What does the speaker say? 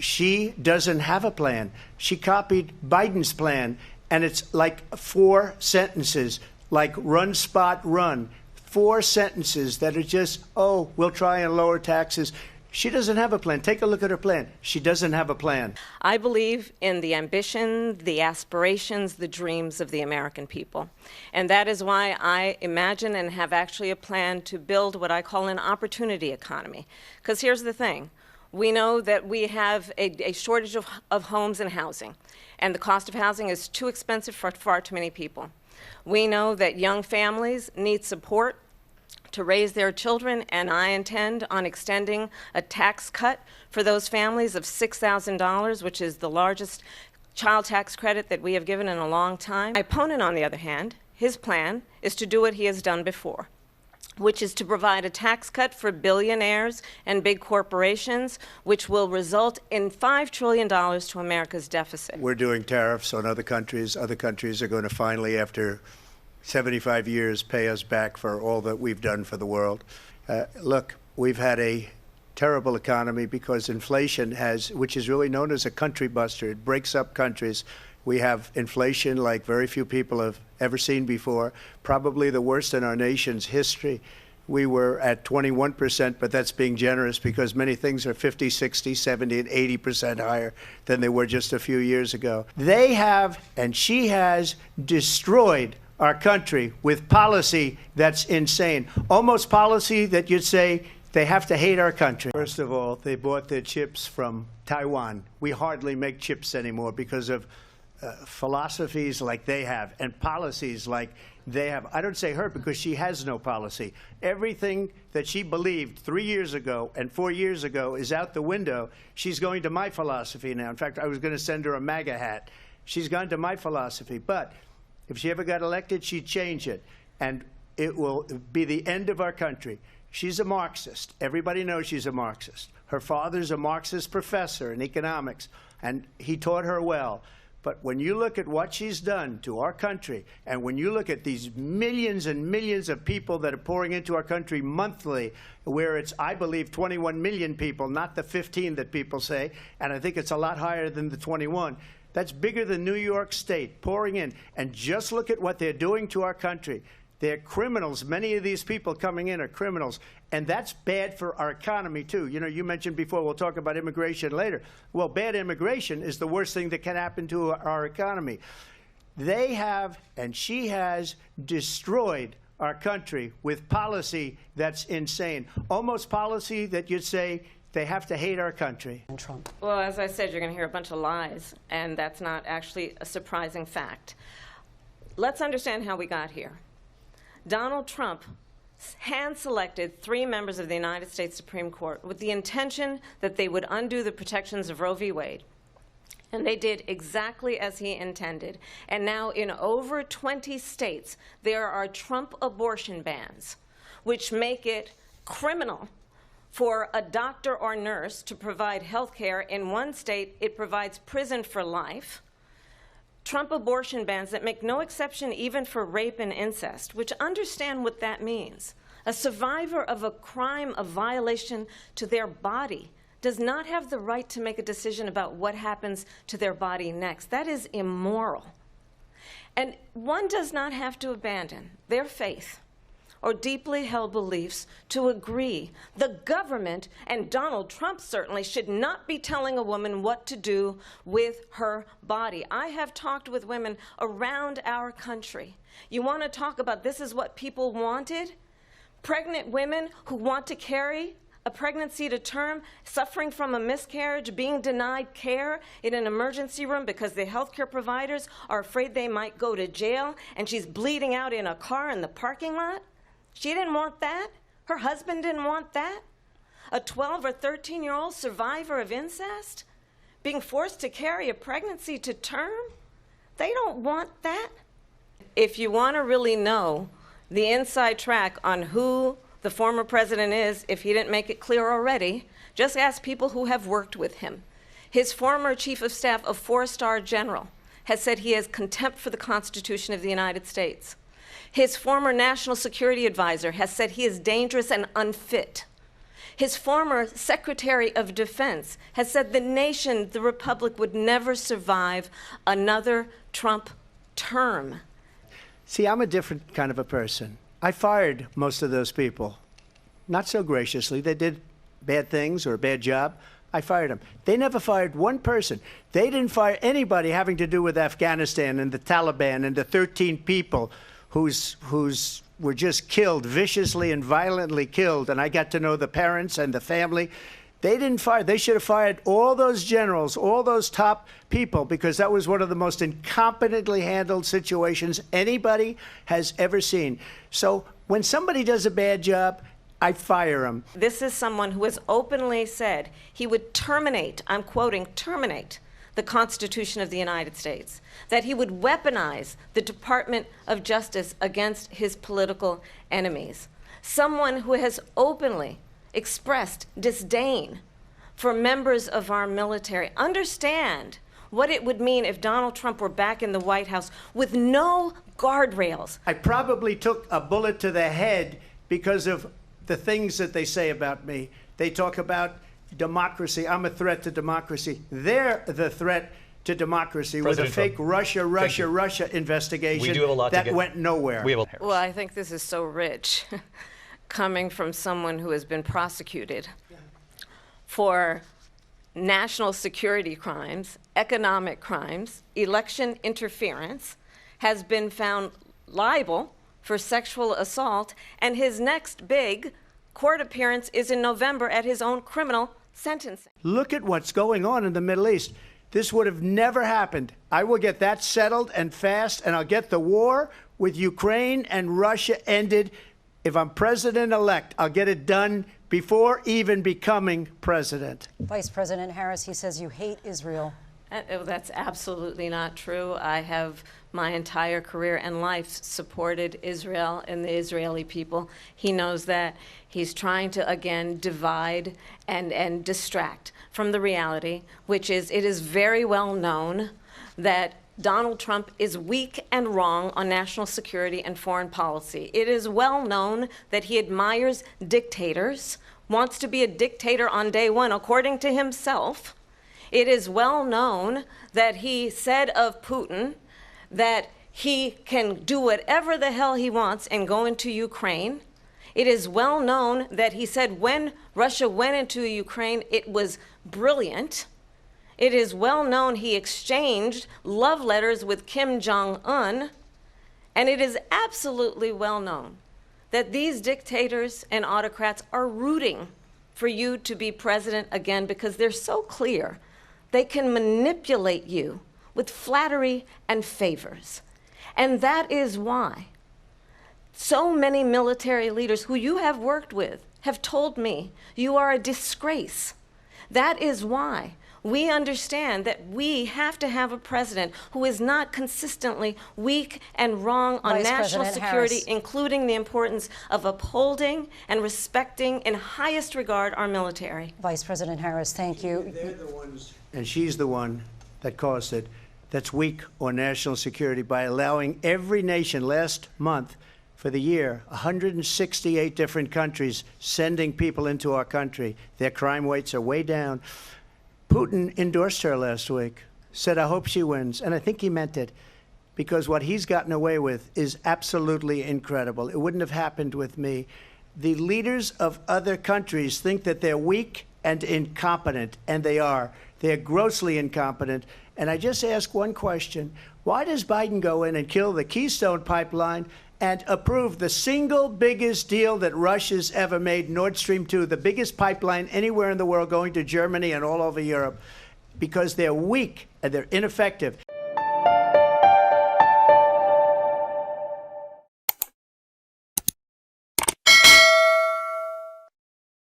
she doesn't have a plan. She copied Biden's plan, and it's like 4 sentences, like run, spot, run. 4 sentences that are just, oh, we'll try and lower taxes. She doesn't have a plan. Take a look at her plan. She doesn't have a plan. I believe in the ambition, the aspirations, the dreams of the American people. And that is why I imagine and have actually a plan to build what I call an opportunity economy. Because here's the thing. We know that we have a shortage of homes and housing, and the cost of housing is too expensive for far too many people. We know that young families need support to raise their children, and I intend on extending a tax cut for those families of $6,000, which is the largest child tax credit that we have given in a long time. My opponent, on the other hand, his plan is to do what he has done before, which is to provide a tax cut for billionaires and big corporations, which will result in $5 trillion to America's deficit. We're doing tariffs on other countries. Other countries are going to finally, after 75 years, pay us back for all that we've done for the world. Look, we've had a terrible economy because inflation which is really known as a country buster. It breaks up countries. We have inflation like very few people have ever seen before, probably the worst in our nation's history. We were at 21%, but that's being generous because many things are 50, 60, 70, and 80% higher than they were just a few years ago. They have, and she has, destroyed our country with policy that's insane. Almost policy that you'd say they have to hate our country. First of all, they bought their chips from Taiwan. We hardly make chips anymore because of philosophies like they have and policies like they have. I don't say her because she has no policy. Everything that she believed 3 years ago and 4 years ago is out the window. She's going to my philosophy now. In fact, I was going to send her a MAGA hat. She's gone to my philosophy. But if she ever got elected, she'd change it, and it will be the end of our country. She's a Marxist. Everybody knows she's a Marxist. Her father's a Marxist professor in economics, and he taught her well. But when you look at what she's done to our country, and when you look at these millions and millions of people that are pouring into our country monthly, where it's, I believe, 21 million people, not the 15 that people say, and I think it's a lot higher than the 21, that's bigger than New York State pouring in. And just look at what they're doing to our country. They're criminals. Many of these people coming in are criminals. And that's bad for our economy, too. You know, you mentioned before, we'll talk about immigration later. Well, bad immigration is the worst thing that can happen to our economy. They have, and she has, destroyed our country with policy that's insane. Almost policy that you'd say they have to hate our country. And Trump. Well, as I said, you're going to hear a bunch of lies, and that's not actually a surprising fact. Let's understand how we got here. Donald Trump hand-selected 3 members of the United States Supreme Court with the intention that they would undo the protections of Roe v. Wade. And they did exactly as he intended. And now in over 20 states, there are Trump abortion bans, which make it criminal for a doctor or nurse to provide health care. In one state, it provides prison for life. Trump abortion bans that make no exception even for rape and incest, which understand what that means. A survivor of a crime of violation to their body does not have the right to make a decision about what happens to their body next. That is immoral. And one does not have to abandon their faith or deeply held beliefs to agree. The government, and Donald Trump certainly, should not be telling a woman what to do with her body. I have talked with women around our country. You want to talk about this is what people wanted? Pregnant women who want to carry a pregnancy to term, suffering from a miscarriage, being denied care in an emergency room because the healthcare providers are afraid they might go to jail, and she's bleeding out in a car in the parking lot. She didn't want that. Her husband didn't want that. A 12 or 13-year-old survivor of incest being forced to carry a pregnancy to term. They don't want that. If you want to really know the inside track on who the former president is, if he didn't make it clear already, just ask people who have worked with him. His former chief of staff, a 4-star general, has said he has contempt for the Constitution of the United States. His former national security advisor has said he is dangerous and unfit. His former Secretary of Defense has said the nation, the republic, would never survive another Trump term. See, I'm a different kind of a person. I fired most of those people. Not so graciously. They did bad things or a bad job. I fired them. They never fired one person. They didn't fire anybody having to do with Afghanistan and the Taliban and the 13 people whose were just killed, viciously and violently killed. And I got to know the parents and the family. They didn't fire. They should have fired all those generals, all those top people, because that was one of the most incompetently handled situations anybody has ever seen. So when somebody does a bad job, I fire him. This is someone who has openly said he would terminate, I'm quoting, terminate the Constitution of the United States, that he would weaponize the Department of Justice against his political enemies. Someone who has openly expressed disdain for members of our military. Understand what it would mean if Donald Trump were back in the White House with no guardrails. I probably took a bullet to the head because of the things that they say about me. They talk about democracy. I'm a threat to democracy. They're the threat to democracy with a fake Russia investigation we do have a lot that went nowhere. Well, I think this is so rich, coming from someone who has been prosecuted for national security crimes, economic crimes, election interference, has been found liable for sexual assault, and his next big court appearance is in November at his own criminal sentencing. Look at what's going on in the Middle East. This would have never happened. I will get that settled and fast, and I'll get the war with Ukraine and Russia ended. If I'm president-elect, I'll get it done before even becoming president. Vice President Harris, he says you hate Israel. That's absolutely not true. I have my entire career and life supported Israel and the Israeli people. He knows that. He's trying to, again, divide and distract from the reality, which is it is very well known that Donald Trump is weak and wrong on national security and foreign policy. It is well known that he admires dictators, wants to be a dictator on day one, according to himself. It is well known that he said of Putin that he can do whatever the hell he wants and go into Ukraine. It is well known that he said when Russia went into Ukraine, it was brilliant. It is well known he exchanged love letters with Kim Jong-un. And it is absolutely well known that these dictators and autocrats are rooting for you to be president again because they're so clear. They can manipulate you with flattery and favors. And that is why so many military leaders who you have worked with have told me you are a disgrace. That is why we understand that we have to have a president who is not consistently weak and wrong on national security, including the importance of upholding and respecting in highest regard our military. Vice President Harris, thank you. They're the ones, and she's the one that caused it, that's weak on national security by allowing every nation last month for the year, 168 different countries sending people into our country. Their crime rates are way down. Putin endorsed her last week, said, I hope she wins. And I think he meant it, because what he's gotten away with is absolutely incredible. It wouldn't have happened with me. The leaders of other countries think that they're weak and incompetent, and they are. They're grossly incompetent. And I just ask one question. Why does Biden go in and kill the Keystone Pipeline and approve the single biggest deal that Russia's ever made, Nord Stream 2, the biggest pipeline anywhere in the world going to Germany and all over Europe? Because they're weak and they're ineffective.